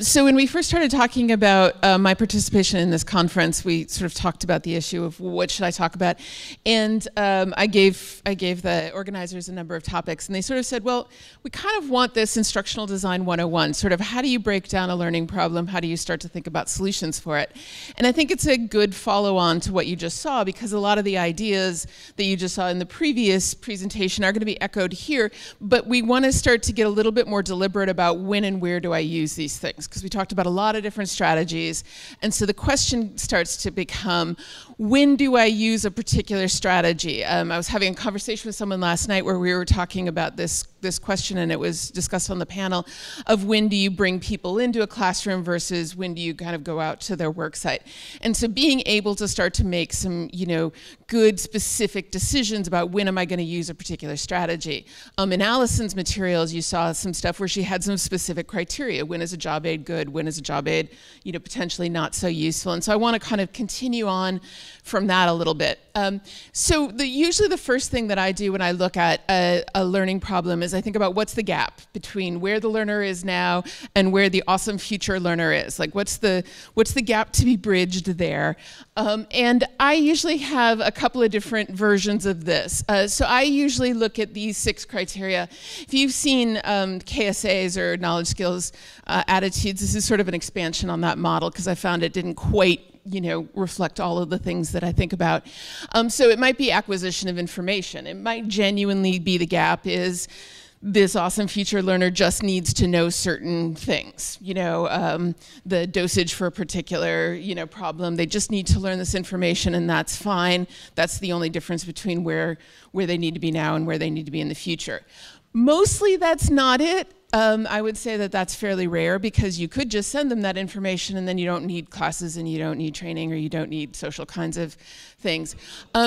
So when we first started talking about my participation in this conference, we sort of talked about the issue of what should I talk about, and I gave the organizers a number of topics, and they sort of said, well, we kind of want this instructional design 101, sort of how do you break down a learning problem, how do you start to think about solutions for it, and I think it's a good follow-on to what you just saw, because a lot of the ideas that you just saw in the previous presentation are going to be echoed here, but we want to start to get a little bit more deliberate about when and where do I use these things, because we talked about a lot of different strategies, and so the question starts to become, when do I use a particular strategy? I was having a conversation with someone last night where we were talking about this question, and it was discussed on the panel of when do you bring people into a classroom versus when do you kind of go out to their work site. And so being able to start to make some, good specific decisions about when am I going to use a particular strategy. In Allison's materials, you saw some stuff where she had some specific criteria. When is a job aid good? When is a job aid, potentially not so useful? And so I want to kind of continue on from that a little bit. So usually the first thing that I do when I look at a learning problem is I think about what's the gap between where the learner is now and where the awesome future learner is. Like what's the gap to be bridged there? And I usually have a couple of different versions of this. So I usually look at these 6 criteria. If you've seen KSAs or knowledge skills attitudes, this is sort of an expansion on that model because I found it didn't quite reflect all of the things that I think about. So it might be acquisition of information. It might genuinely be the gap is this awesome future learner just needs to know certain things. The dosage for a particular, problem. They just need to learn this information and that's fine. That's the only difference between where they need to be now and where they need to be in the future. Mostly that's not it. I would say that that's fairly rare because you could just send them that information and then you don't need classes and you don't need training or you don't need social kinds of things.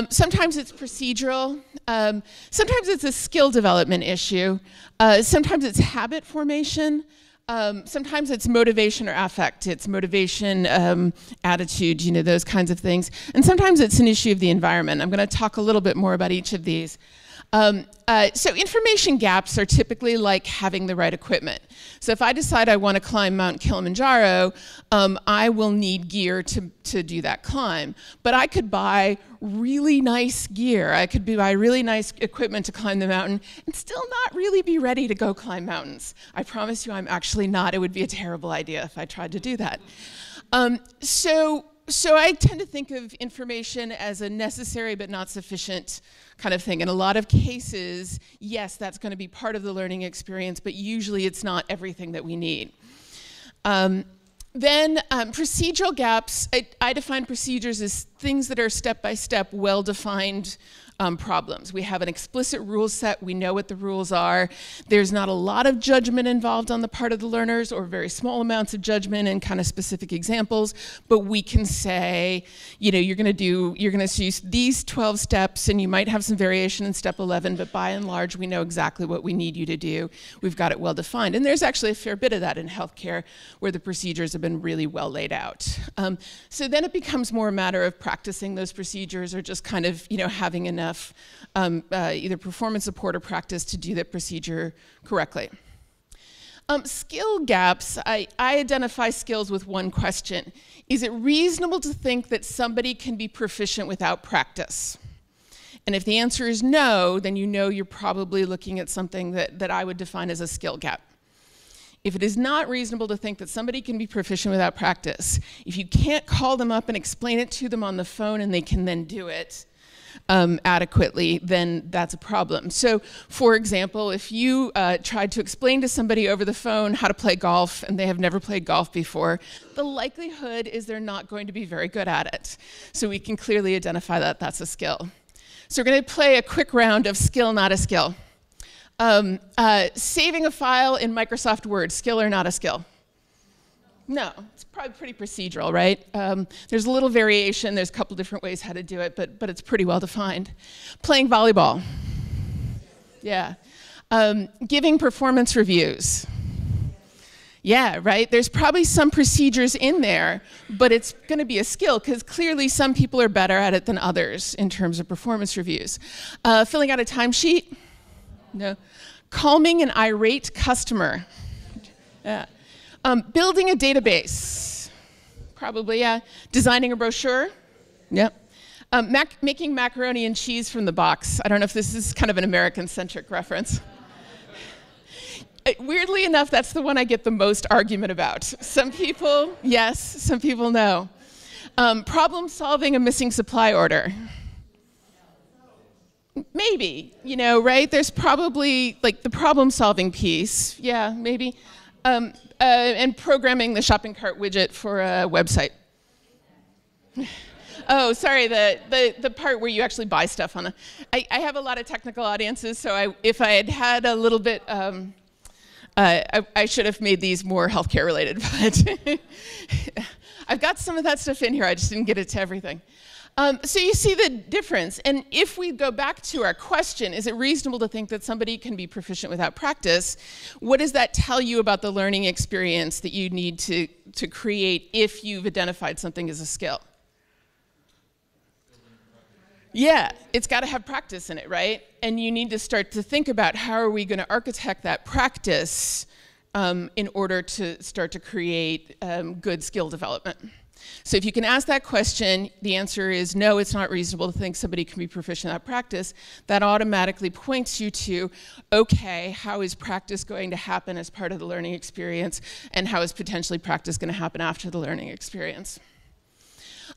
Sometimes it's procedural. Sometimes it's a skill development issue. Sometimes it's habit formation. Sometimes it's motivation or affect. It's motivation, attitude, those kinds of things. And sometimes it's an issue of the environment. I'm going to talk a little bit more about each of these. So information gaps are typically like having the right equipment. So if I decide I want to climb Mount Kilimanjaro, I will need gear to do that climb. But I could buy really nice gear. I could buy really nice equipment to climb the mountain and still not really be ready to go climb mountains. I promise you I'm actually not. It would be a terrible idea if I tried to do that. So I tend to think of information as a necessary but not sufficient kind of thing. In a lot of cases, yes, that's going to be part of the learning experience, but usually it's not everything that we need. Then procedural gaps, I define procedures as things that are step-by-step, well-defined problems. We have an explicit rule set. We know what the rules are. There's not a lot of judgment involved on the part of the learners or very small amounts of judgment and kind of specific examples, but we can say, you're going to use these 12 steps and you might have some variation in step 11, but by and large, we know exactly what we need you to do. We've got it well defined. And there's actually a fair bit of that in healthcare where the procedures have been really well laid out. So then it becomes more a matter of practicing those procedures or just kind of, having enough either performance support or practice to do that procedure correctly. Skill gaps, I identify skills with one question. Is it reasonable to think that somebody can be proficient without practice? And if the answer is no, then you're probably looking at something that I would define as a skill gap. If it is not reasonable to think that somebody can be proficient without practice, if you can't call them up and explain it to them on the phone and they can then do it, adequately, then that's a problem. So, for example, if you tried to explain to somebody over the phone how to play golf and they have never played golf before, the likelihood is they're not going to be very good at it. So we can clearly identify that that's a skill. So we're going to play a quick round of skill, not a skill. Saving a file in Microsoft Word, skill or not a skill? No, it's probably pretty procedural, right? There's a little variation. There's a couple different ways how to do it, but it's pretty well defined. Playing volleyball. Yeah. Giving performance reviews. Yeah, right? There's probably some procedures in there, but it's going to be a skill because clearly some people are better at it than others in terms of performance reviews. Filling out a timesheet. No. Calming an irate customer. Yeah. Building a database, probably, yeah. Designing a brochure, yep. Making macaroni and cheese from the box. I don't know if this is kind of an American-centric reference. Weirdly enough, that's the one I get the most argument about. Some people, yes, some people no. Problem solving a missing supply order. Maybe, you know, right? There's probably like the problem solving piece, yeah, maybe. And programming the shopping cart widget for a website. Oh, sorry, the part where you actually buy stuff on I have a lot of technical audiences, so if I had had a little bit, I should have made these more healthcare related, but I've got some of that stuff in here, I just didn't get it to everything. So you see the difference, and if we go back to our question, is it reasonable to think that somebody can be proficient without practice? What does that tell you about the learning experience that you need to create if you've identified something as a skill? Yeah, it's got to have practice in it, right? And you need to start to think about how are we going to architect that practice in order to start to create good skill development. So if you can ask that question, the answer is no, it's not reasonable to think somebody can be proficient at practice. That automatically points you to, okay, how is practice going to happen as part of the learning experience, and how is potentially practice going to happen after the learning experience?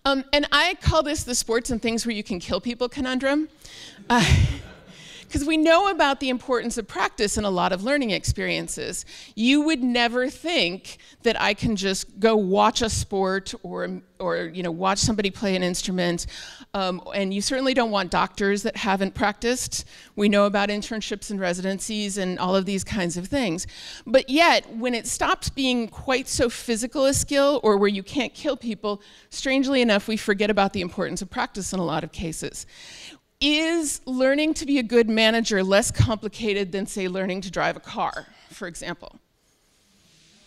And I call this the sports and things where you can kill people conundrum. Because we know about the importance of practice in a lot of learning experiences. You would never think that I can just go watch a sport or you know, watch somebody play an instrument. And you certainly don't want doctors that haven't practiced. We know about internships and residencies and all of these kinds of things. But yet, when it stops being quite so physical a skill or where you can't kill people, strangely enough, we forget about the importance of practice in a lot of cases. Is learning to be a good manager less complicated than, say, learning to drive a car, for example?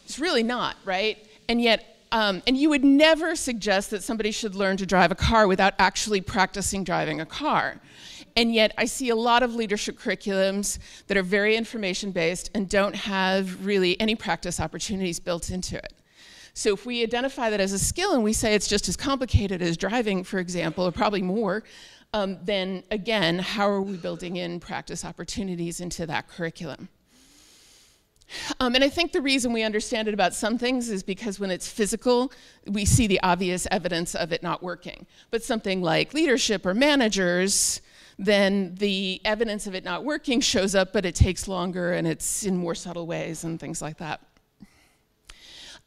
It's really not, right? And yet, and you would never suggest that somebody should learn to drive a car without actually practicing driving a car. And yet, I see a lot of leadership curriculums that are very information-based and don't have really any practice opportunities built into it. So if we identify that as a skill and we say it's just as complicated as driving, for example, or probably more, then again, how are we building in practice opportunities into that curriculum? And I think the reason we understand it about some things is because when it's physical, we see the obvious evidence of it not working. But something like leadership or managers, then the evidence of it not working shows up, but it takes longer and it's in more subtle ways and things like that.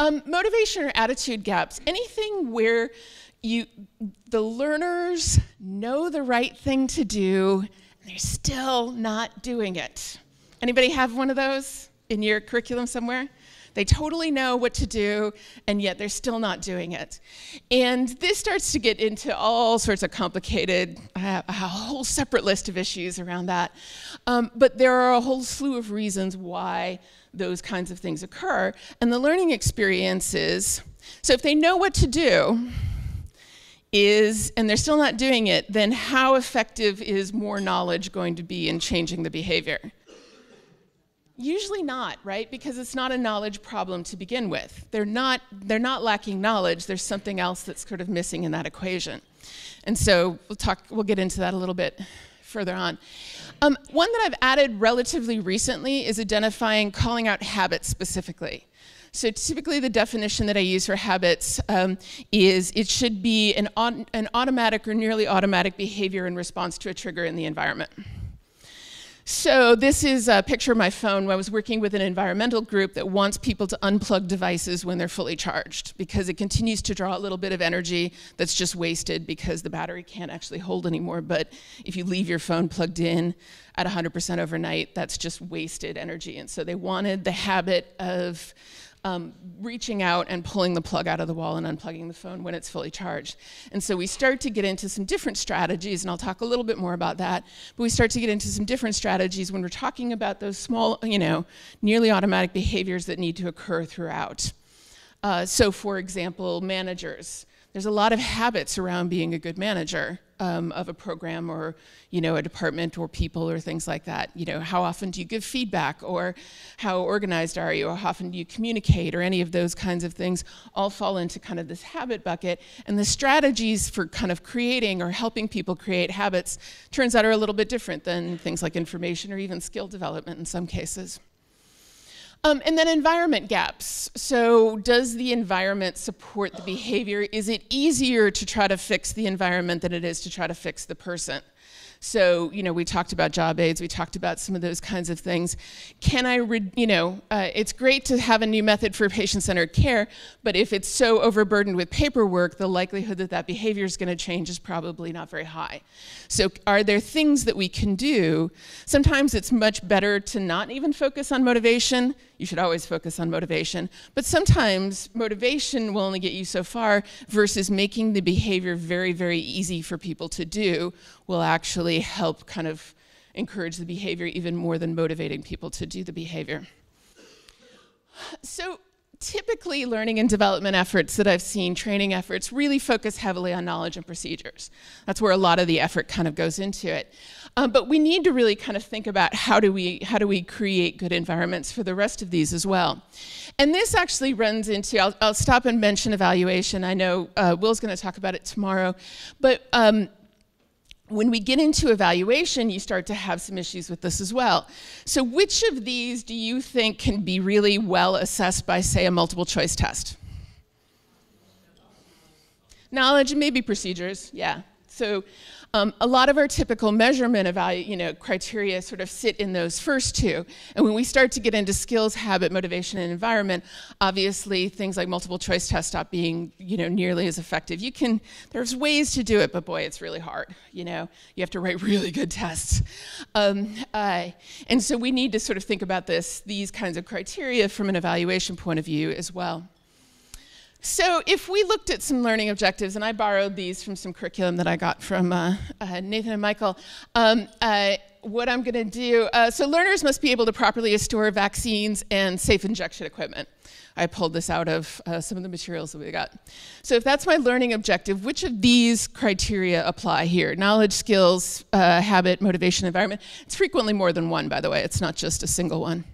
Motivation or attitude gaps, anything where the learners know the right thing to do, and they're still not doing it. Anybody have one of those in your curriculum somewhere? They totally know what to do, and yet they're still not doing it. And this starts to get into all sorts of complicated, a whole separate list of issues around that. But there are a whole slew of reasons why those kinds of things occur. And the learning experiences, so if they know what to do, and they're still not doing it, then how effective is more knowledge going to be in changing the behavior? Usually not, right? Because it's not a knowledge problem to begin with. They're not lacking knowledge, there's something else that's sort of missing in that equation. And so we'll get into that a little bit further on. One that I've added relatively recently is calling out habits specifically. So typically the definition that I use for habits is it should be an automatic or nearly automatic behavior in response to a trigger in the environment. So this is a picture of my phone when I was working with an environmental group that wants people to unplug devices when they're fully charged because it continues to draw a little bit of energy that's just wasted because the battery can't actually hold anymore. But if you leave your phone plugged in at 100% overnight, that's just wasted energy. And so they wanted the habit of reaching out and pulling the plug out of the wall and unplugging the phone when it's fully charged. And so we start to get into some different strategies, and I'll talk a little bit more about that, but we start to get into some different strategies when we're talking about those small, nearly automatic behaviors that need to occur throughout. So for example, managers. There's a lot of habits around being a good manager. of a program or, a department or people or things like that. How often do you give feedback, or how organized are you, or how often do you communicate, or any of those kinds of things all fall into kind of this habit bucket. And the strategies for kind of creating or helping people create habits turns out are a little bit different than things like information or even skill development in some cases. And then environment gaps. So does the environment support the behavior? Is it easier to try to fix the environment than it is to try to fix the person? So, we talked about job aids, we talked about some of those kinds of things. Can I, it's great to have a new method for patient-centered care, but if it's so overburdened with paperwork, the likelihood that that behavior is going to change is probably not very high. So are there things that we can do? Sometimes it's much better to not even focus on motivation. You should always focus on motivation. But sometimes motivation will only get you so far, versus making the behavior very, very easy for people to do will actually help kind of encourage the behavior even more than motivating people to do the behavior. So typically learning and development efforts that I've seen, training efforts, really focus heavily on knowledge and procedures. That's where a lot of the effort kind of goes into it. But we need to really kind of think about how do we create good environments for the rest of these as well. And this actually runs into, I'll stop and mention evaluation. I know Will's going to talk about it tomorrow. But when we get into evaluation, you start to have some issues with this as well. So which of these do you think can be really well assessed by, say, a multiple choice test? Knowledge and maybe procedures, yeah. So a lot of our typical measurement criteria sort of sit in those first two. And when we start to get into skills, habit, motivation, and environment, obviously things like multiple choice tests stop being nearly as effective. There's ways to do it, but boy, it's really hard. You have to write really good tests. And so we need to sort of think about these kinds of criteria from an evaluation point of view as well. So if we looked at some learning objectives, and I borrowed these from some curriculum that I got from Nathan and Michael, what I'm going to do, so learners must be able to properly store vaccines and safe injection equipment. I pulled this out of some of the materials that we got. So if that's my learning objective, which of these criteria apply here? Knowledge, skills, habit, motivation, environment. It's frequently more than one, by the way. It's not just a single one.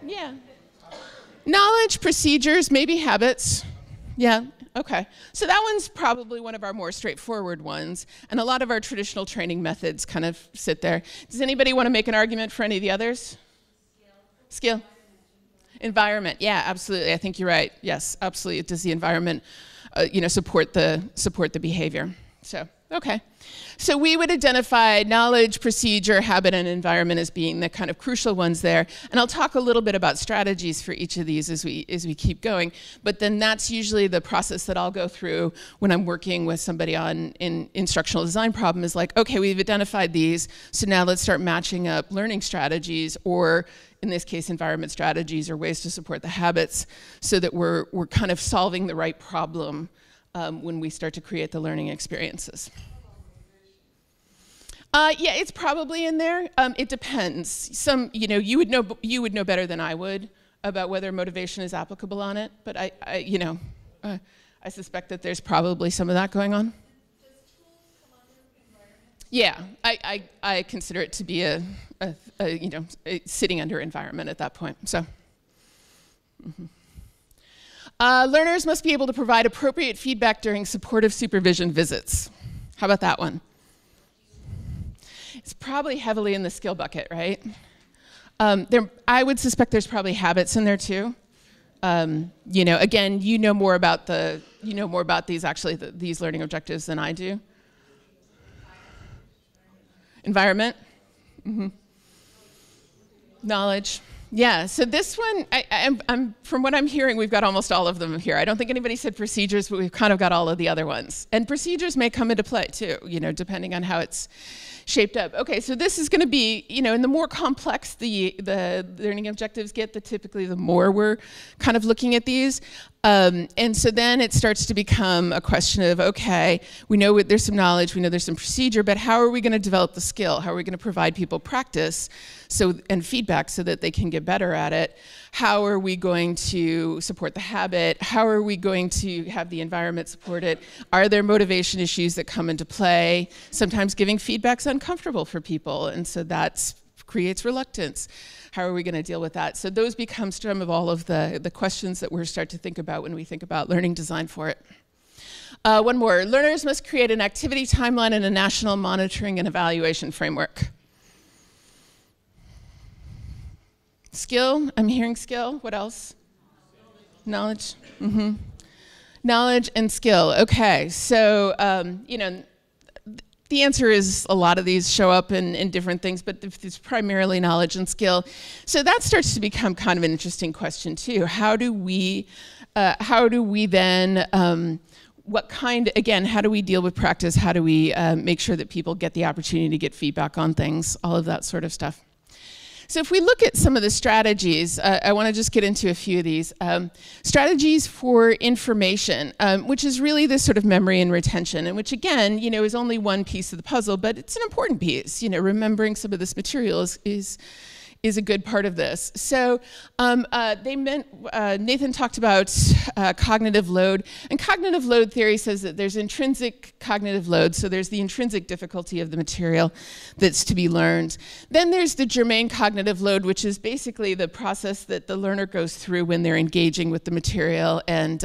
Yeah. Knowledge, procedures, maybe habits. Yeah, okay. So that one's probably one of our more straightforward ones, and a lot of our traditional training methods kind of sit there. Does anybody want to make an argument for any of the others? Skill. Environment, yeah, absolutely. I think you're right. Yes, absolutely. Does the environment, support the behavior? So, okay. So we would identify knowledge, procedure, habit, and environment as being the kind of crucial ones there. And I'll talk a little bit about strategies for each of these as we keep going. But then that's usually the process that I'll go through when I'm working with somebody on an instructional design problem, is like, okay, we've identified these, so now let's start matching up learning strategies, or in this case, environment strategies, or ways to support the habits, so that we're kind of solving the right problem when we start to create the learning experiences. Yeah, it's probably in there. It depends. You would know better than I would about whether motivation is applicable on it. But I suspect that there's probably some of that going on. Does tools come under environment? Yeah, I consider it to be a sitting under environment at that point. So. Mm-hmm. Learners must be able to provide appropriate feedback during supportive supervision visits. How about that one? It's probably heavily in the skill bucket, right? I would suspect there's probably habits in there too. Again, you know more about these these learning objectives than I do. Environment, mm-hmm. Knowledge. Yeah, so this one, I'm from what I'm hearing, we've got almost all of them here. I don't think anybody said procedures, but we've kind of got all of the other ones. And procedures may come into play too, depending on how it's shaped up. Okay, so this is going to be, and the more complex the learning objectives get, typically the more we're kind of looking at these. And so then it starts to become a question of, okay, we know there's some knowledge, we know there's some procedure, but how are we going to develop the skill? How are we going to provide people practice and feedback so that they can get better at it? How are we going to support the habit? How are we going to have the environment support it? Are there motivation issues that come into play? Sometimes giving feedback's uncomfortable for people, and so that creates reluctance. How are we going to deal with that? So those become some of all of the questions that we're start to think about when we think about learning design for it. One more. Learners must create an activity timeline and a national monitoring and evaluation framework. Skill. I'm hearing skill. What else? Knowledge. Knowledge and skill. Okay. So, the answer is a lot of these show up in different things, but it's primarily knowledge and skill. So that starts to become kind of an interesting question too. How do we then, how do we deal with practice? How do we make sure that people get the opportunity to get feedback on things? All of that sort of stuff. So if we look at some of the strategies, I want to just get into a few of these. Strategies for information, which is really this sort of memory and retention, and which again, is only one piece of the puzzle, but it's an important piece. Remembering some of this material is a good part of this. So Nathan talked about cognitive load, and cognitive load theory says that there's intrinsic cognitive load, so there's the intrinsic difficulty of the material that's to be learned. Then there's the germane cognitive load, which is basically the process that the learner goes through when they're engaging with the material, and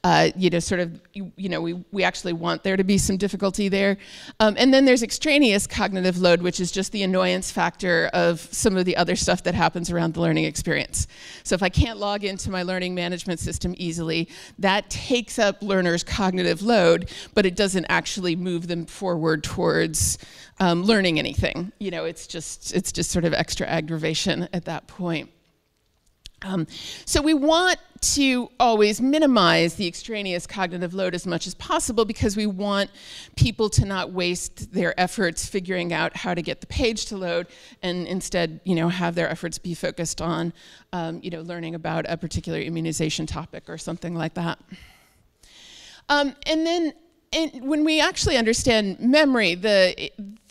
we actually want there to be some difficulty there. And then there's extraneous cognitive load, which is just the annoyance factor of some of the other stuff that happens around the learning experience. So if I can't log into my learning management system easily, that takes up learners' cognitive load, but it doesn't actually move them forward towards learning anything. It's just sort of extra aggravation at that point. So we want to always minimize the extraneous cognitive load as much as possible because we want people to not waste their efforts figuring out how to get the page to load and instead, have their efforts be focused on, learning about a particular immunization topic or something like that. And when we actually understand memory,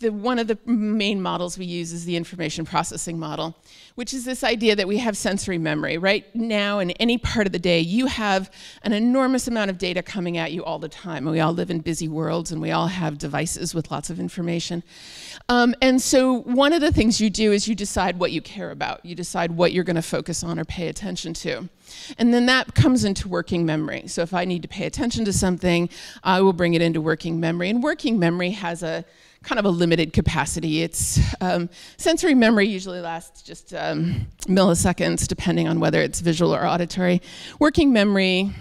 one of the main models we use is the information processing model, which is this idea that we have sensory memory. Right now, in any part of the day, you have an enormous amount of data coming at you all the time. We all live in busy worlds, and we all have devices with lots of information. And so one of the things you do is you decide what you care about. You decide what you're going to focus on or pay attention to. And then that comes into working memory. So if I need to pay attention to something, I will bring it into working memory. And working memory has a kind of a limited capacity. It's sensory memory usually lasts just milliseconds, depending on whether it's visual or auditory. Working memory,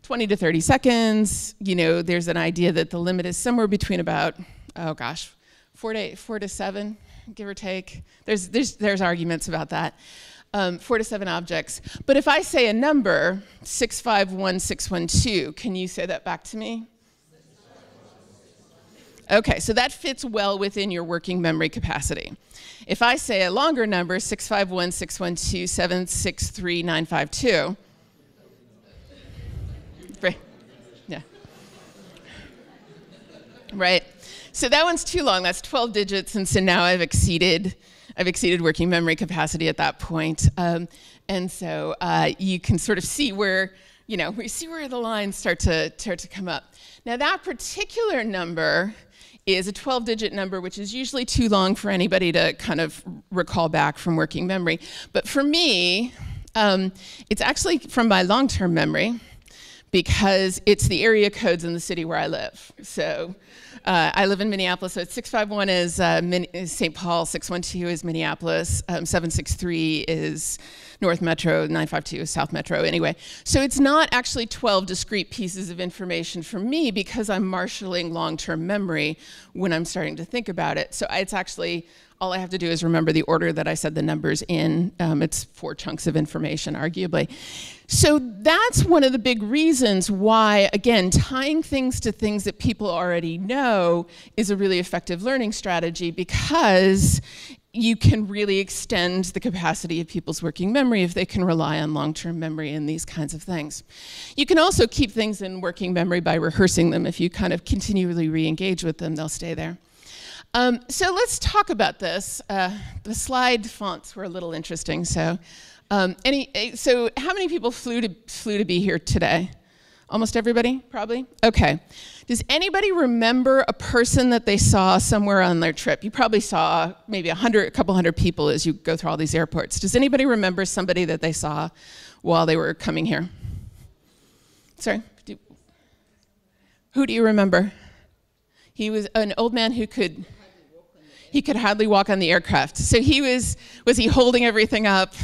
20 to 30 seconds. There's an idea that the limit is somewhere between about, 4 to 7, give or take. There's arguments about that. 4 to 7 objects. But if I say a number, 651612, can you say that back to me? Okay, so that fits well within your working memory capacity. If I say a longer number, 65161276395 yeah. Right. So that one's too long. That's 12 digits, and so now I've exceeded working memory capacity at that point. And so you can sort of see where, we see where the lines start to come up. Now that particular number is a 12-digit number, which is usually too long for anybody to kind of recall back from working memory. But for me, it's actually from my long-term memory because it's the area codes in the city where I live. So I live in Minneapolis, so it's 651 is St. Paul, 612 is Minneapolis, 763 is North Metro, 952 is South Metro, anyway. So it's not actually 12 discrete pieces of information for me because I'm marshaling long-term memory when I'm starting to think about it. So it's actually, all I have to do is remember the order that I said the numbers in. It's 4 chunks of information, arguably. So that's one of the big reasons why, again, tying things to things that people already know is a really effective learning strategy because you can really extend the capacity of people's working memory if they can rely on long-term memory and these kinds of things. You can also keep things in working memory by rehearsing them. If you kind of continually re-engage with them, they'll stay there. So let's talk about this. The slide fonts were a little interesting. So, so how many people flew to be here today? Almost everybody, probably? Okay. Does anybody remember a person that they saw somewhere on their trip? You probably saw maybe a couple hundred people as you go through all these airports. Does anybody remember somebody that they saw while they were coming here? Sorry? Who do you remember? He was an old man who could hardly walk on the aircraft. So was he holding everything up?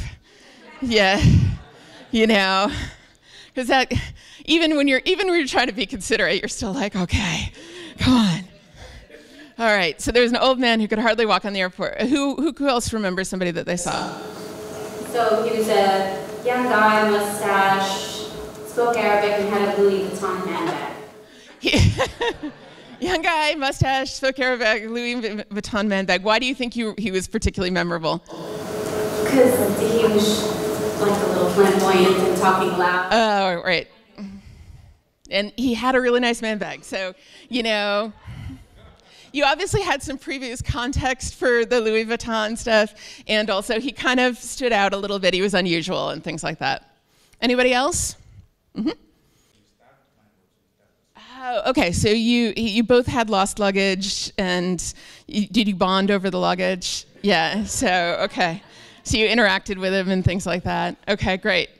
Yeah, you know, because that, even when you're trying to be considerate, you're still like, okay, come on. All right, so there's an old man who could hardly walk on the airport. Who else remembers somebody that they saw? So he was a young guy, mustache, spoke Arabic, and had a Louis Vuitton handbag. Young guy, mustache, spoke Arabic, Louis Vuitton handbag. Why do you think he was particularly memorable? Because he was like a little flamboyant and talking loud. Oh, right. And he had a really nice handbag. So, you know, you obviously had some previous context for the Louis Vuitton stuff. And also he kind of stood out a little bit. He was unusual and things like that. Anybody else? Mm-hmm. Oh, okay, so you both had lost luggage, and did you bond over the luggage? Yeah, so, okay. So you interacted with him and things like that. Okay, great.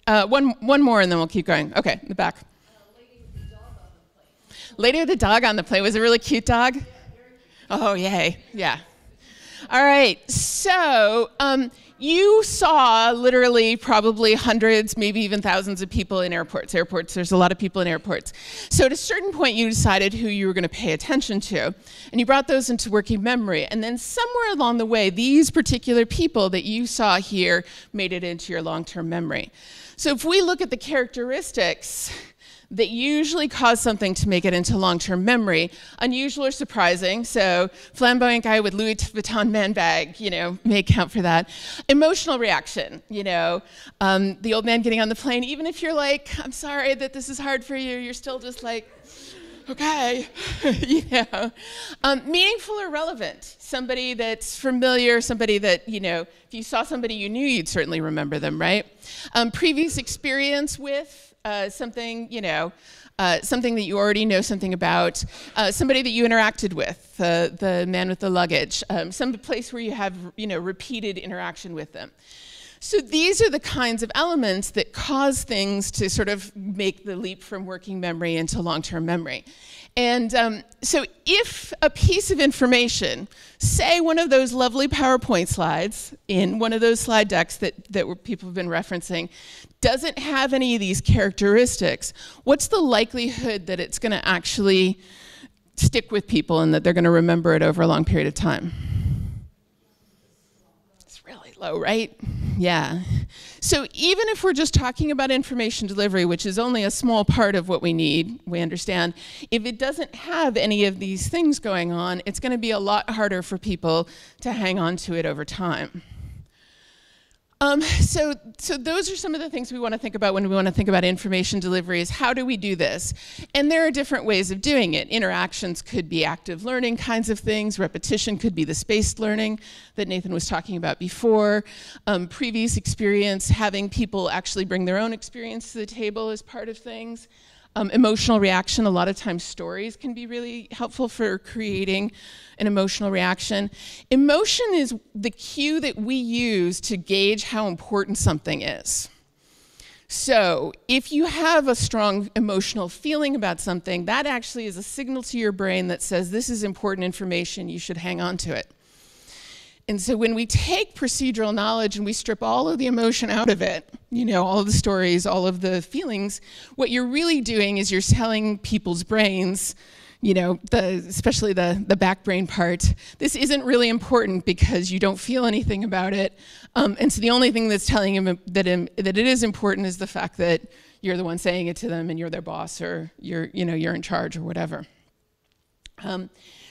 One more and then we'll keep going. Okay, in the back. Lady with the dog on the plane. Was it a really cute dog? Oh, yay, yeah. All right, so you saw literally probably hundreds, maybe even thousands of people in airports. There's a lot of people in airports. So at a certain point, you decided who you were going to pay attention to, and you brought those into working memory. And then somewhere along the way, these particular people that you saw here made it into your long-term memory. So if we look at the characteristics that usually cause something to make it into long-term memory, unusual or surprising. So flamboyant guy with Louis Vuitton handbag, you know, may count for that. Emotional reaction, you know, the old man getting on the plane, even if you're like, I'm sorry that this is hard for you, you're still just like, okay, you know. Meaningful or relevant, somebody that's familiar, somebody that, you know, if you saw somebody you knew, you'd certainly remember them, right? Previous experience with, something, you know, something that you already know something about, somebody that you interacted with, the man with the luggage, some place where you have, you know, repeated interaction with them. So these are the kinds of elements that cause things to sort of make the leap from working memory into long-term memory. And so if a piece of information, say one of those lovely PowerPoint slides in one of those slide decks that people have been referencing, doesn't have any of these characteristics, what's the likelihood that it's going to actually stick with people and that they're going to remember it over a long period of time? It's really low, right? Yeah. So even if we're just talking about information delivery, which is only a small part of what we need, we understand, if it doesn't have any of these things going on, it's going to be a lot harder for people to hang on to it over time. So those are some of the things we want to think about when we want to think about information delivery is how do we do this? And there are different ways of doing it. Interactions could be active learning kinds of things. Repetition could be the spaced learning that Nathan was talking about before. Previous experience, having people actually bring their own experience to the table as part of things. Emotional reaction, a lot of times stories can be really helpful for creating an emotional reaction. Emotion is the cue that we use to gauge how important something is. So if you have a strong emotional feeling about something, that actually is a signal to your brain that says this is important information, you should hang on to it. And so when we take procedural knowledge and we strip all of the emotion out of it, you know, all of the stories, all of the feelings, what you're really doing is you're telling people's brains, you know, especially the back brain part, this isn't really important because you don't feel anything about it. And so the only thing that's telling them that it is important is the fact that you're the one saying it to them and you're their boss or you're in charge or whatever.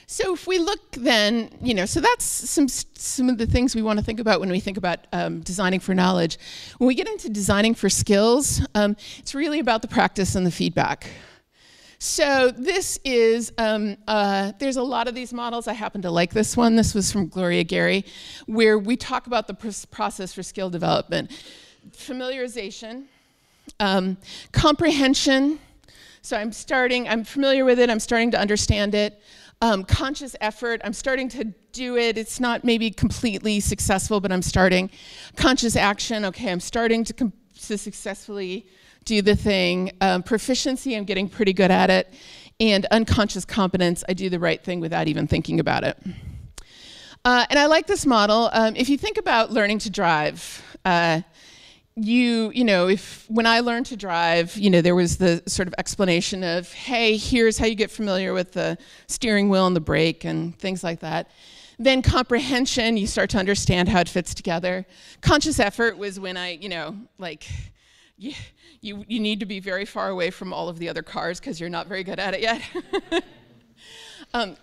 So if we look then, so that's some of the things we want to think about when we think about designing for knowledge. When we get into designing for skills, it's really about the practice and the feedback. So this is, there's a lot of these models. I happen to like this one. This was from Gloria Gary, where we talk about the process for skill development. Familiarization, comprehension. So I'm familiar with it, I'm starting to understand it. Conscious effort, I'm starting to do it. It's not maybe completely successful, but I'm starting. Conscious action, okay, I'm starting to successfully do the thing. Proficiency, I'm getting pretty good at it. And unconscious competence, I do the right thing without even thinking about it. And I like this model. If you think about learning to drive, when I learned to drive, there was the sort of explanation of, hey, here's how you get familiar with the steering wheel and the brake and things like that. Then comprehension, you start to understand how it fits together. Conscious effort was when you need to be very far away from all of the other cars because you're not very good at it yet.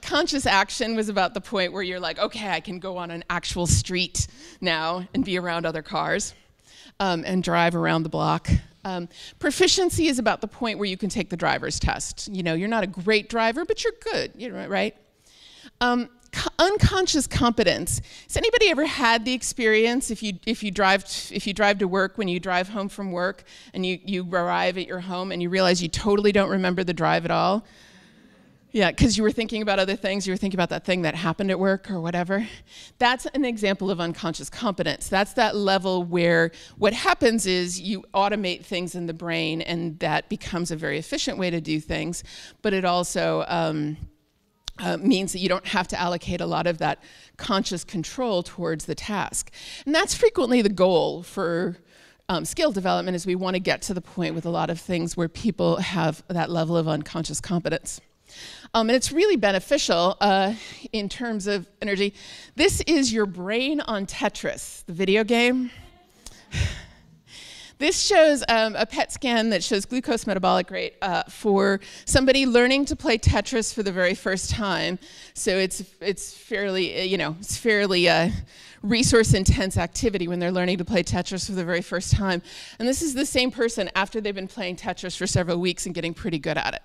Conscious action was about the point where you're like, okay, I can go on an actual street now and be around other cars. And drive around the block. Proficiency is about the point where you can take the driver's test. You're not a great driver, but you're good, right? Unconscious competence. Has anybody ever had the experience if you drive to work, when you drive home from work and you arrive at your home and you realize you totally don't remember the drive at all? Yeah, because you were thinking about other things. You were thinking about that thing that happened at work or whatever. That's an example of unconscious competence. That's that level where what happens is you automate things in the brain, and that becomes a very efficient way to do things. But it also means that you don't have to allocate a lot of that conscious control towards the task. And that's frequently the goal for skill development, is we want to get to the point with a lot of things where people have that level of unconscious competence. And it's really beneficial in terms of energy. This is your brain on Tetris, the video game. This shows a PET scan that shows glucose metabolic rate for somebody learning to play Tetris for the very first time. So it's fairly, resource-intense activity when they're learning to play Tetris for the very first time. And this is the same person after they've been playing Tetris for several weeks and getting pretty good at it.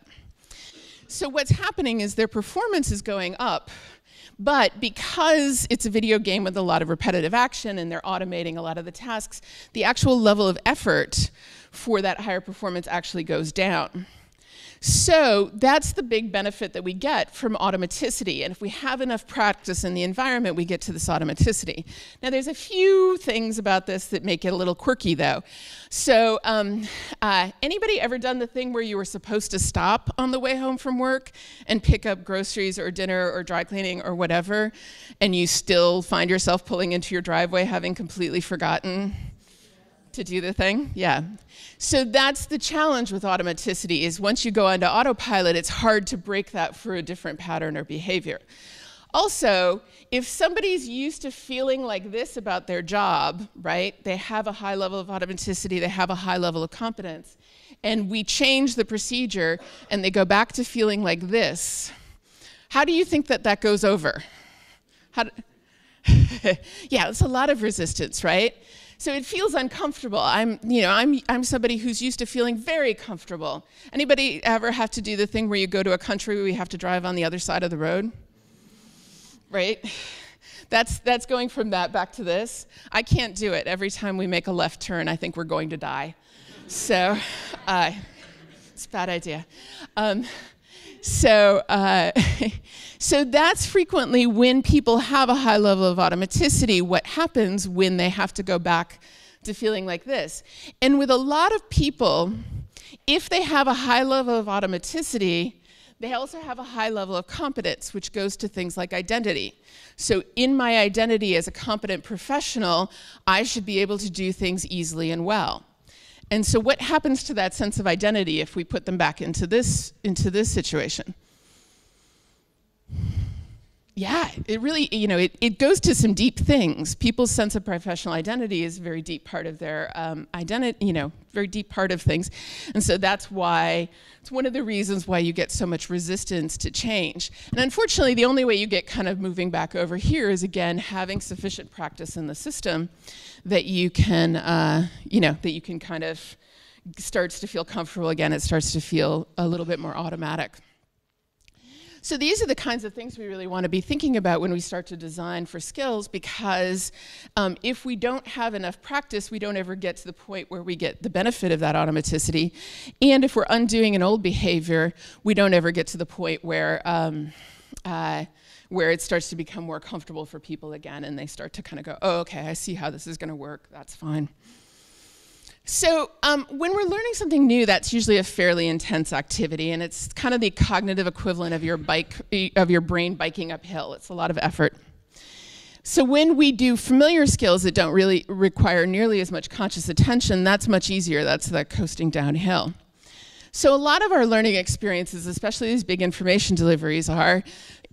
So what's happening is their performance is going up, but because it's a video game with a lot of repetitive action and they're automating a lot of the tasks, the actual level of effort for that higher performance actually goes down. So that's the big benefit that we get from automaticity. And if we have enough practice in the environment, we get to this automaticity. Now, there's a few things about this that make it a little quirky, though. So anybody ever done the thing where you were supposed to stop on the way home from work and pick up groceries or dinner or dry cleaning or whatever, and you still find yourself pulling into your driveway having completely forgotten to do the thing? Yeah. So that's the challenge with automaticity, is once you go onto autopilot, it's hard to break that for a different pattern or behavior. Also, if somebody's used to feeling like this about their job, right? They have a high level of automaticity, they have a high level of competence, and we change the procedure and they go back to feeling like this, how do you think that goes over? Yeah, it's a lot of resistance, right? So it feels uncomfortable. I'm somebody who's used to feeling very comfortable. Anybody ever have to do the thing where you go to a country where you have to drive on the other side of the road? Right? That's going from that back to this. I can't do it. Every time we make a left turn, I think we're going to die. So it's a bad idea. So that's frequently when people have a high level of automaticity, what happens when they have to go back to feeling like this. And with a lot of people, if they have a high level of automaticity, they also have a high level of competence, which goes to things like identity. So in my identity as a competent professional, I should be able to do things easily and well. And so what happens to that sense of identity if we put them back into this situation? yeah, it really, you know, it goes to some deep things. People's sense of professional identity is a very deep part of their identity, you know, very deep part of things. And so that's why, it's one of the reasons why you get so much resistance to change. And unfortunately, the only way you get kind of moving back over here is, again, having sufficient practice in the system that you can, you know, that you can kind of starts to feel comfortable again. It starts to feel a little bit more automatic. So these are the kinds of things we really want to be thinking about when we start to design for skills, because if we don't have enough practice, we don't ever get to the point where we get the benefit of that automaticity. And if we're undoing an old behavior, we don't ever get to the point where it starts to become more comfortable for people again, and they start to kind of go, oh, okay, I see how this is going to work, that's fine. So when we're learning something new, that's usually a fairly intense activity, and it's kind of the cognitive equivalent of your brain biking uphill. It's a lot of effort. So when we do familiar skills that don't really require nearly as much conscious attention, that's much easier. That's the coasting downhill. So a lot of our learning experiences, especially these big information deliveries, are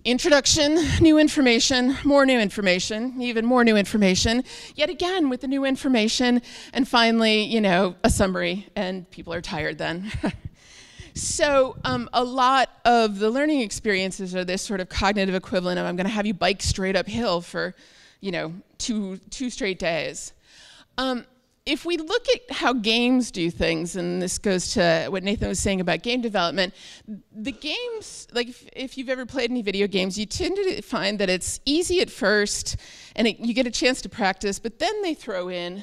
introduction, new information, more new information, even more new information, yet again with the new information, and finally, you know, a summary, and people are tired then. So a lot of the learning experiences are this sort of cognitive equivalent of, I'm going to have you bike straight uphill for, you know, two straight days. If we look at how games do things, and this goes to what Nathan was saying about game development, the games, like if you've ever played any video games, you tend to find that it's easy at first, and you get a chance to practice, but then they throw in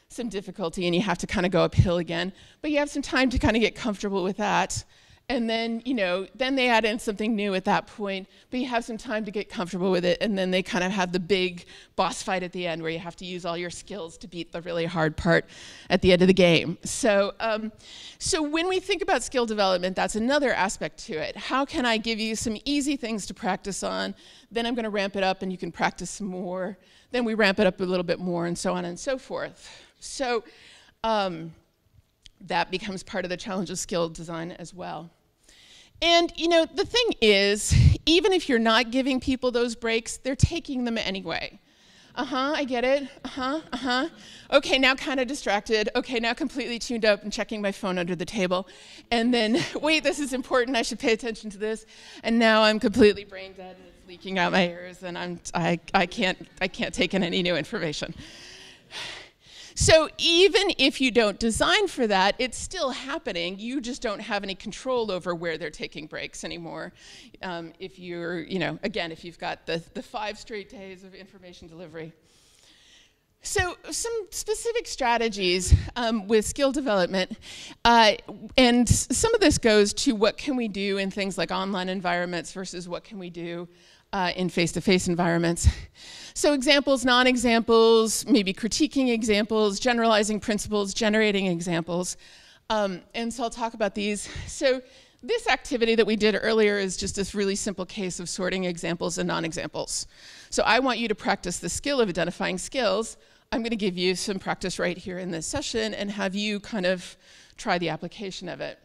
some difficulty, and you have to kind of go uphill again. But you have some time to kind of get comfortable with that. And then, you know, then they add in something new at that point, but you have some time to get comfortable with it, and then they kind of have the big boss fight at the end where you have to use all your skills to beat the really hard part at the end of the game. So, so when we think about skill development, that's another aspect to it. How can I give you some easy things to practice on? Then I'm going to ramp it up, and you can practice some more. Then we ramp it up a little bit more, and so on and so forth. So that becomes part of the challenge of skill design as well. And, you know, the thing is, even if you're not giving people those breaks, they're taking them anyway. I get it. Okay, now kind of distracted. Okay, now completely tuned up and checking my phone under the table. And then, wait, this is important. I should pay attention to this. And now I'm completely brain dead, and it's leaking out my ears, and I can't take in any new information. So even if you don't design for that, it's still happening. You just don't have any control over where they're taking breaks anymore. If you're, you know, again, if you've got the 5 straight days of information delivery. So some specific strategies with skill development, and some of this goes to what can we do in things like online environments versus what can we do in face-to-face environments. So examples, non-examples, maybe critiquing examples, generalizing principles, generating examples. And so I'll talk about these. So this activity that we did earlier is just this really simple case of sorting examples and non-examples. So I want you to practice the skill of identifying skills. I'm going to give you some practice right here in this session and have you kind of try the application of it.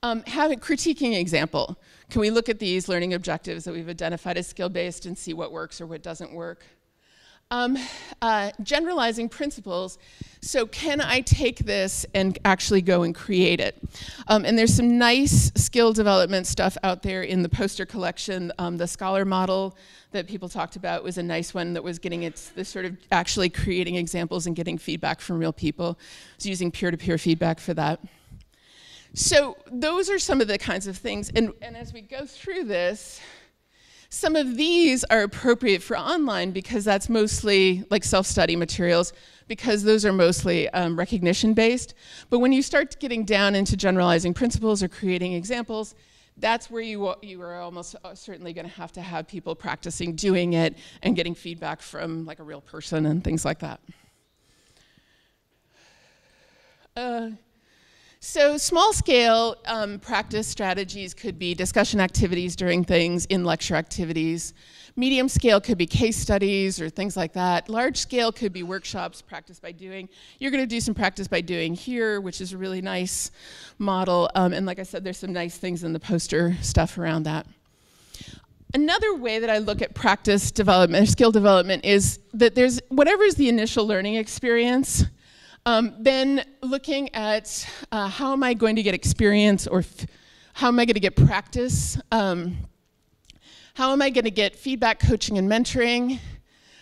Have a critiquing example. Can we look at these learning objectives that we've identified as skill-based and see what works or what doesn't work? Generalizing principles. So can I take this and actually go and create it? And there's some nice skill development stuff out there in the poster collection. The Scholar model that people talked about was a nice one that was getting this sort of actually creating examples and getting feedback from real people. It's using peer-to-peer feedback for that. So those are some of the kinds of things, and as we go through this, some of these are appropriate for online because that's mostly like self-study materials, because those are mostly recognition-based. But when you start getting down into generalizing principles or creating examples, that's where you are almost certainly going to have people practicing doing it and getting feedback from like a real person and things like that. So small scale practice strategies could be discussion activities during things, in lecture activities. Medium scale could be case studies or things like that. Large scale could be workshops, practice by doing. You're going to do some practice by doing here, which is a really nice model. And like I said, there's some nice things in the poster stuff around that. Another way that I look at practice development or skill development is that there's whatever is the initial learning experience, then looking at how am I going to get experience, or how am I going to get practice? How am I going to get feedback, coaching, and mentoring?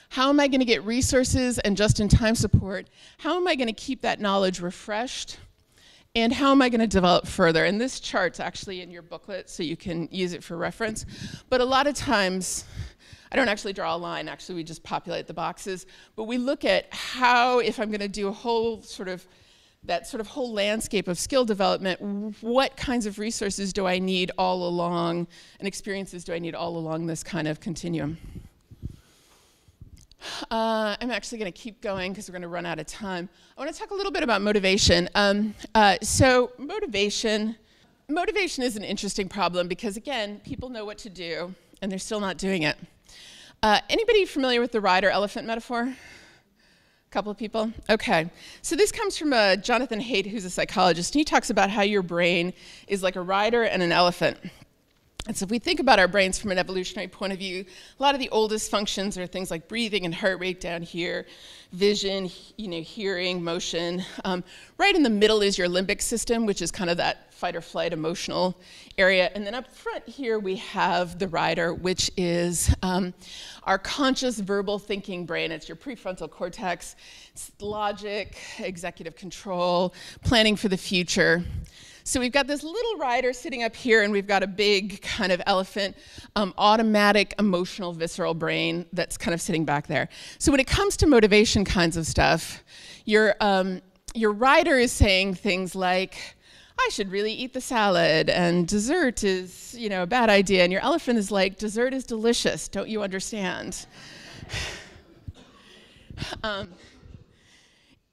How am I going to get resources and just-in-time support? How am I going to keep that knowledge refreshed? And how am I going to develop further? And this chart's actually in your booklet, so you can use it for reference. But a lot of times, I don't actually draw a line. Actually, we just populate the boxes. But we look at how, if I'm going to do a whole that whole landscape of skill development, what kinds of resources do I need all along, and experiences do I need all along this kind of continuum? I'm actually going to keep going because we're going to run out of time. I want to talk a little bit about motivation. So motivation is an interesting problem because, again, people know what to do, and they're still not doing it. Anybody familiar with the rider-elephant metaphor? A couple of people? Okay. So this comes from Jonathan Haidt, who's a psychologist, and he talks about how your brain is like a rider and an elephant. And so if we think about our brains from an evolutionary point of view, a lot of the oldest functions are things like breathing and heart rate down here, vision, hearing, motion. Right in the middle is your limbic system, which is kind of that fight or flight emotional area. And then up front here we have the rider, which is our conscious verbal thinking brain. It's your prefrontal cortex. It's logic, executive control, planning for the future. So we've got this little rider sitting up here, and we've got a big kind of elephant, automatic, emotional, visceral brain that's kind of sitting back there. So when it comes to motivation kinds of stuff, your rider is saying things like, I should really eat the salad, and dessert is, a bad idea. And your elephant is like, dessert is delicious, don't you understand?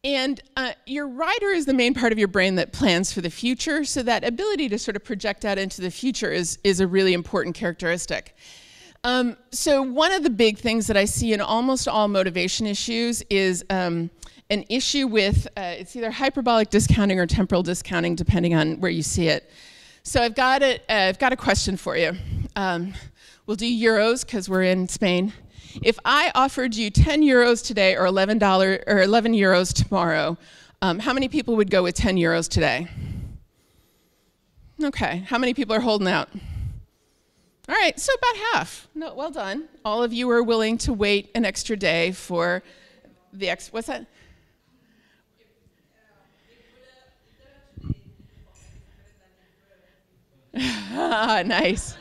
And your rider is the main part of your brain that plans for the future, so that ability to sort of project out into the future is a really important characteristic. So one of the big things that I see in almost all motivation issues is an issue with, it's either hyperbolic discounting or temporal discounting, depending on where you see it. So I've got a question for you. We'll do euros, because we're in Spain. If I offered you 10 euros today or $11 or 11 euros tomorrow, how many people would go with 10 euros today? Okay, how many people are holding out? All right, so about half. No, well done. All of you are willing to wait an extra day for the what's that? Nice.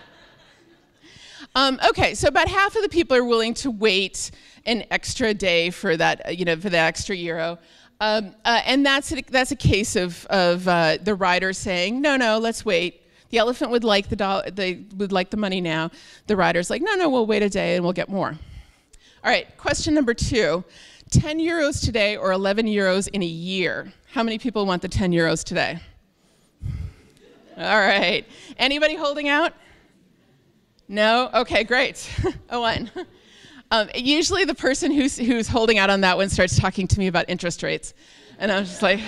Okay, so about half of the people are willing to wait an extra day for that, for the extra euro, and that's a case of the rider saying, no, let's wait. The elephant would like the money now. The rider's like, no, we'll wait a day and we'll get more. All right, question number 2: 10 euros today or 11 euros in a year? How many people want the 10 euros today? All right, anybody holding out? No? Okay, great. Owen. Usually the person who's holding out on that one starts talking to me about interest rates. And I'm just like...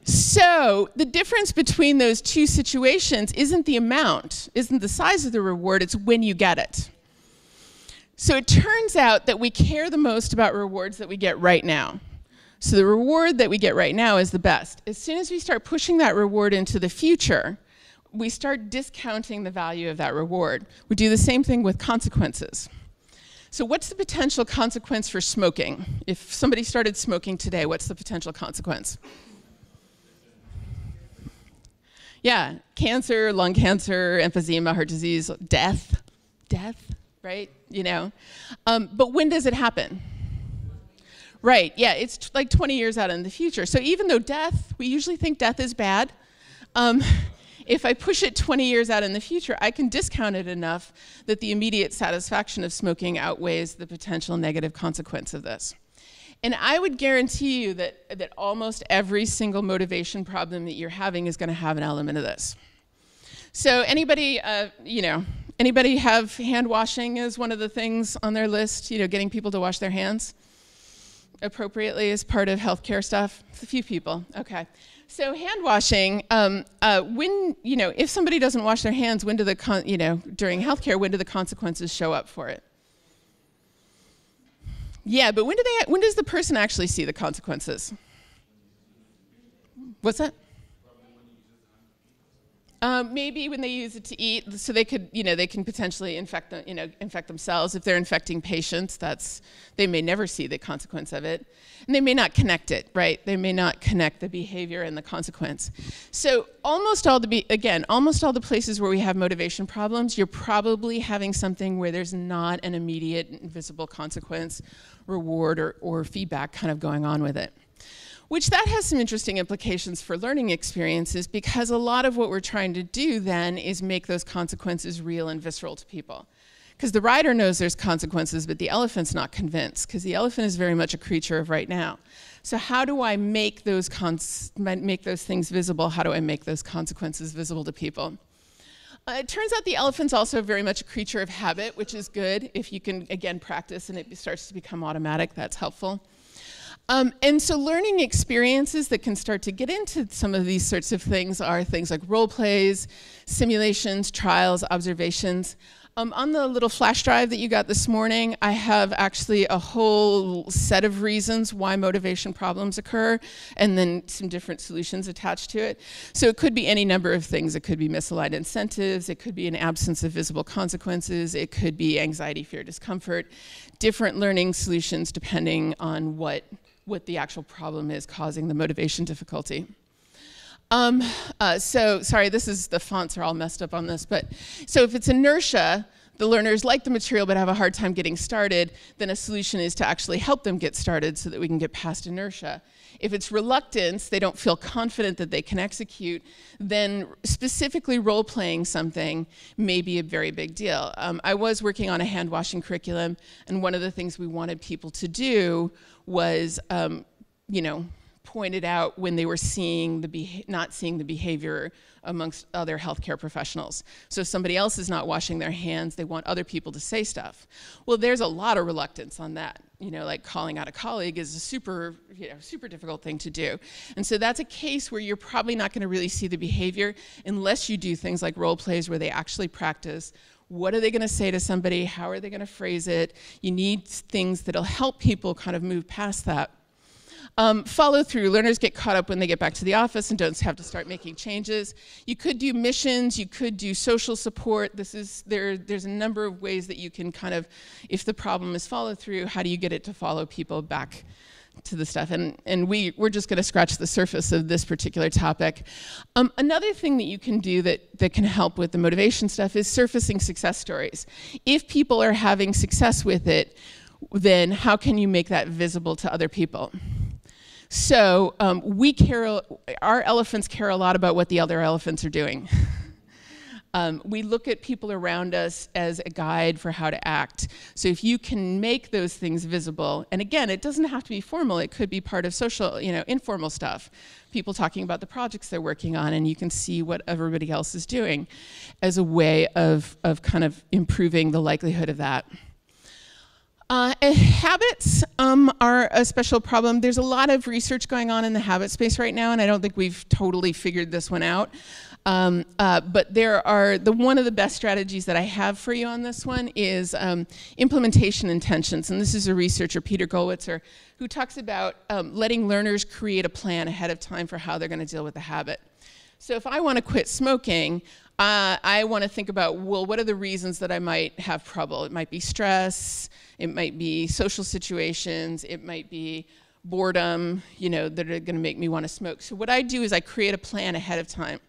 So the difference between those two situations isn't the amount, isn't the size of the reward, it's when you get it. So it turns out that we care the most about rewards that we get right now. So the reward that we get right now is the best. As soon as we start pushing that reward into the future, we start discounting the value of that reward. We do the same thing with consequences. So what's the potential consequence for smoking? If somebody started smoking today, what's the potential consequence? Yeah, cancer, lung cancer, emphysema, heart disease, death, right? But when does it happen? Right, yeah, it's like 20 years out in the future. So even though we usually think death is bad, if I push it 20 years out in the future, I can discount it enough that the immediate satisfaction of smoking outweighs the potential negative consequence of this. And I would guarantee you that almost every single motivation problem that you're having is going to have an element of this. So anybody have hand washing as one of the things on their list, getting people to wash their hands? appropriately as part of healthcare stuff? It's a few people. Okay. So hand washing, when, if somebody doesn't wash their hands, when do during healthcare, when do the consequences show up for it? Yeah, but when does the person actually see the consequences? What's that? Maybe when they use it to eat, so they could, they can potentially infect themselves. If they're infecting patients, they may never see the consequence of it, and they may not connect it, right? They may not connect the behavior and the consequence. So almost all the places where we have motivation problems, you're probably having something where there's not an immediate and visible consequence, reward, or feedback kind of going on with it. Which that has some interesting implications for learning experiences, because a lot of what we're trying to do then is make those consequences real and visceral to people. Because the rider knows there's consequences, but the elephant's not convinced, because the elephant is very much a creature of right now. So how do I make those things visible? How do I make those consequences visible to people? It turns out the elephant's also very much a creature of habit, which is good. If you can, again, practice and it starts to become automatic, that's helpful. And so learning experiences that can start to get into some of these sorts of things are things like role plays, simulations, trials, observations. On the little flash drive that you got this morning, I have actually a whole set of reasons why motivation problems occur, and then some different solutions attached to it. So it could be any number of things. It could be misaligned incentives. It could be an absence of visible consequences. It could be anxiety, fear, discomfort. Different learning solutions depending on what the actual problem is causing the motivation difficulty. So sorry, the fonts are all messed up on this, but so if it's inertia, the learners like the material but have a hard time getting started, then a solution is to actually help them get started so that we can get past inertia. If it's reluctance, they don't feel confident that they can execute, then specifically role-playing something may be a very big deal. I was working on a hand-washing curriculum, and one of the things we wanted people to do was, pointed out when they were not seeing the behavior amongst other healthcare professionals. So if somebody else is not washing their hands, they want other people to say stuff. Well, there's a lot of reluctance on that. Like calling out a colleague is a super difficult thing to do. And so that's a case where you're probably not going to really see the behavior unless you do things like role plays where they actually practice. What are they going to say to somebody? How are they going to phrase it? You need things that'll help people kind of move past that. Follow through. Learners get caught up when they get back to the office and don't have to start making changes. You could do missions. You could do social support. There's a number of ways that you can kind of, if the problem is follow through, how do you get it to follow people back to the stuff? And we're just going to scratch the surface of this particular topic. Another thing that you can do that can help with the motivation stuff is surfacing success stories. If people are having success with it, then how can you make that visible to other people? So our elephants care a lot about what the other elephants are doing. We look at people around us as a guide for how to act. So if you can make those things visible, and again, it doesn't have to be formal, it could be part of social, informal stuff. People talking about the projects they're working on, and you can see what everybody else is doing as a way of kind of improving the likelihood of that. Habits are a special problem. There's a lot of research going on in the habit space right now, and I don't think we've totally figured this one out. But one of the best strategies that I have for you on this one is implementation intentions. And this is a researcher, Peter Gollwitzer, who talks about letting learners create a plan ahead of time for how they're going to deal with the habit. So if I want to quit smoking, I want to think about, well, what are the reasons that I might have trouble? It might be stress, it might be social situations, it might be boredom, that are going to make me want to smoke. So what I do is I create a plan ahead of time.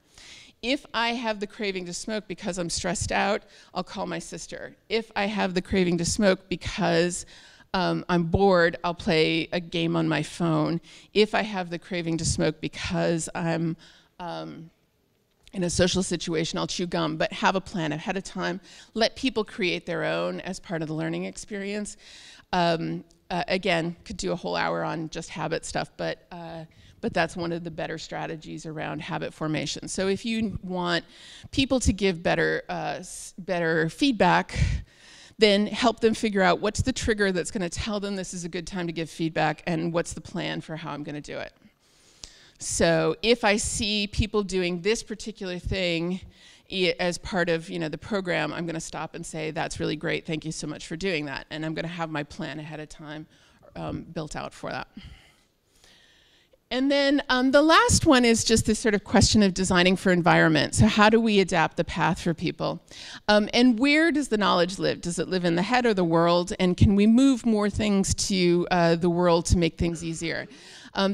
If I have the craving to smoke because I'm stressed out, I'll call my sister. If I have the craving to smoke because I'm bored, I'll play a game on my phone. If I have the craving to smoke because I'm in a social situation, I'll chew gum, but have a plan ahead of time. Let people create their own as part of the learning experience. Again, could do a whole hour on just habit stuff, but that's one of the better strategies around habit formation. So if you want people to give better feedback, then help them figure out what's the trigger that's going to tell them this is a good time to give feedback, and what's the plan for how I'm going to do it. So if I see people doing this particular thing as part of the program, I'm going to stop and say, that's really great, thank you so much for doing that. And I'm going to have my plan ahead of time built out for that. And then the last one is just this sort of question of designing for environment. So how do we adapt the path for people? And where does the knowledge live? Does it live in the head or the world? And can we move more things to the world to make things easier?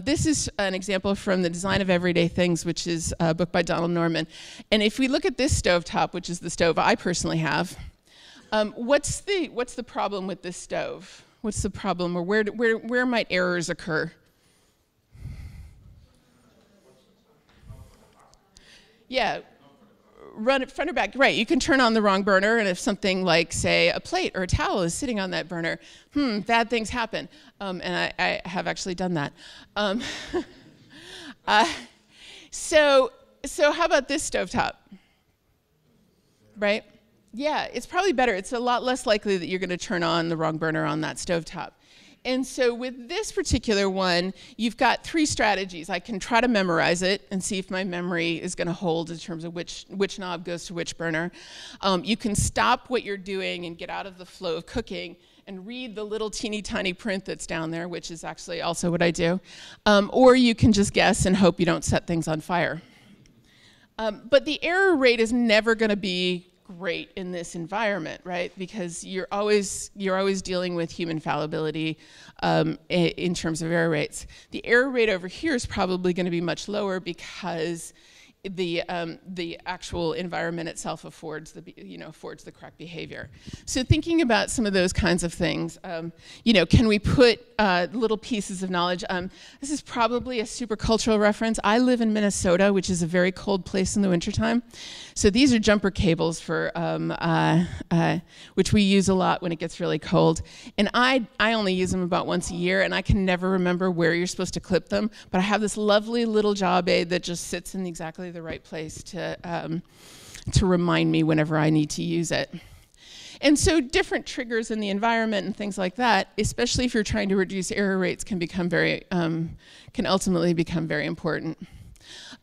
This is an example from The Design of Everyday Things, which is a book by Donald Norman. And if we look at this stovetop, which is the stove I personally have, what's the problem with this stove? What's the problem, or where might errors occur? Yeah, run it front or back. Right, you can turn on the wrong burner, and if something like, say, a plate or a towel is sitting on that burner, bad things happen. And I have actually done that. So how about this stovetop? Right? Yeah, it's probably better. It's a lot less likely that you're going to turn on the wrong burner on that stovetop. And so with this particular one, you've got 3 strategies. I can try to memorize it and see if my memory is going to hold in terms of which knob goes to which burner. You can stop what you're doing and get out of the flow of cooking and read the little teeny tiny print that's down there, which is actually also what I do. Or you can just guess and hope you don't set things on fire. But the error rate is never going to be great in this environment, right? Because you're always dealing with human fallibility in terms of error rates. The error rate over here is probably going to be much lower because the actual environment itself affords the correct behavior. So thinking about some of those kinds of things, can we put little pieces of knowledge? This is probably a super cultural reference. I live in Minnesota, which is a very cold place in the wintertime. So these are jumper cables for which we use a lot when it gets really cold. And I only use them about once a year, and I can never remember where you're supposed to clip them. But I have this lovely little job aid that just sits in exactly the right place to remind me whenever I need to use it. And so different triggers in the environment and things like that, especially if you're trying to reduce error rates, can ultimately become very important.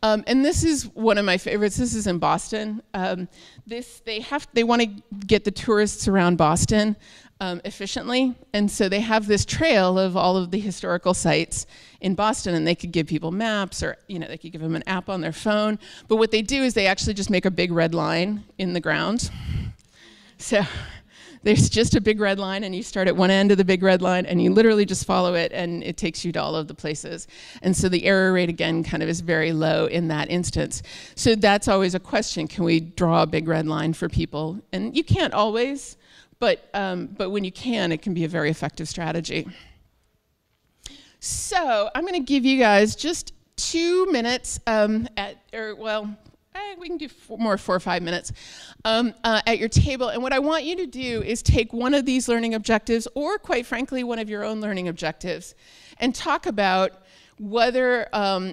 And this is one of my favorites. This is in Boston. They want to get the tourists around Boston efficiently, and so they have this trail of all of the historical sites in Boston, and they could give people maps, or they could give them an app on their phone. But what they do is they actually just make a big red line in the ground. So there's just a big red line, and you start at one end of the big red line, and you literally just follow it, and it takes you to all of the places. And so the error rate, again, kind of is very low in that instance. So that's always a question. Can we draw a big red line for people? And you can't always, but when you can, it can be a very effective strategy. So I'm going to give you guys just 2 minutes we can do 4 or 5 minutes at your table. And what I want you to do is take one of these learning objectives, or quite frankly, one of your own learning objectives, and talk about whether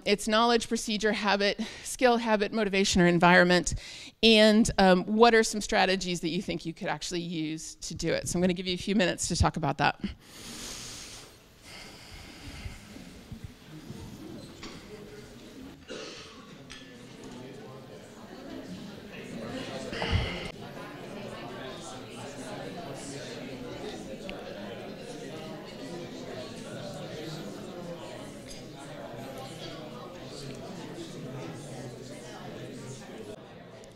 it's knowledge, procedure, habit, skill, habit, motivation, or environment, and what are some strategies that you think you could actually use to do it. So I'm going to give you a few minutes to talk about that.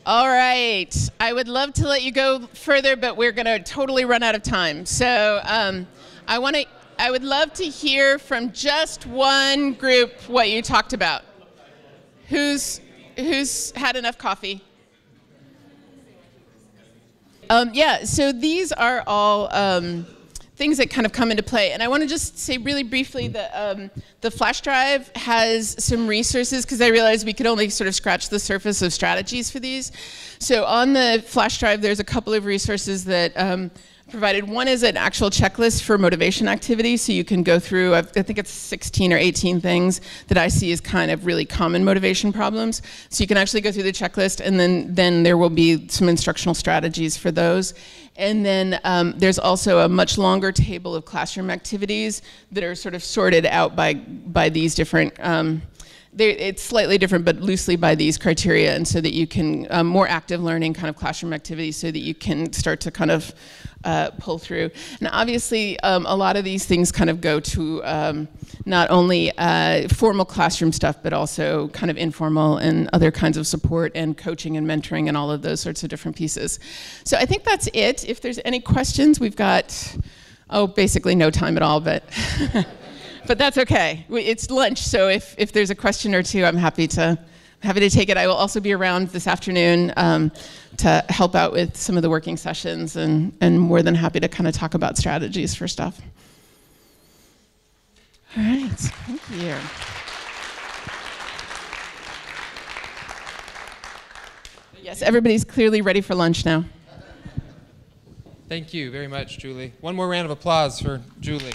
All right, I would love to let you go further, but we're going to totally run out of time. So I would love to hear from just one group what you talked about. Who's had enough coffee? Yeah, so these are all things that kind of come into play. And I want to just say really briefly that the flash drive has some resources, because I realized we could only sort of scratch the surface of strategies for these. So on the flash drive, there's a couple of resources that provided. One is an actual checklist for motivation activities, so you can go through, I think it's 16 or 18 things that I see as kind of really common motivation problems. So you can actually go through the checklist, and then there will be some instructional strategies for those. And then there's also a much longer table of classroom activities that are sort of sorted out by these different, it's slightly different, but loosely by these criteria, and so that you can, more active learning kind of classroom activities, so that you can start to kind of pull through. And obviously, a lot of these things kind of go to not only formal classroom stuff, but also kind of informal and other kinds of support and coaching and mentoring and all of those sorts of different pieces. So I think that's it. If there's any questions, we've got, basically no time at all, but but that's okay. It's lunch, so if there's a question or two, I'm happy to take it. I will also be around this afternoon to help out with some of the working sessions, and more than happy to kind of talk about strategies for stuff. All right, thank you. Yes, everybody's clearly ready for lunch now. Thank you very much, Julie. One more round of applause for Julie.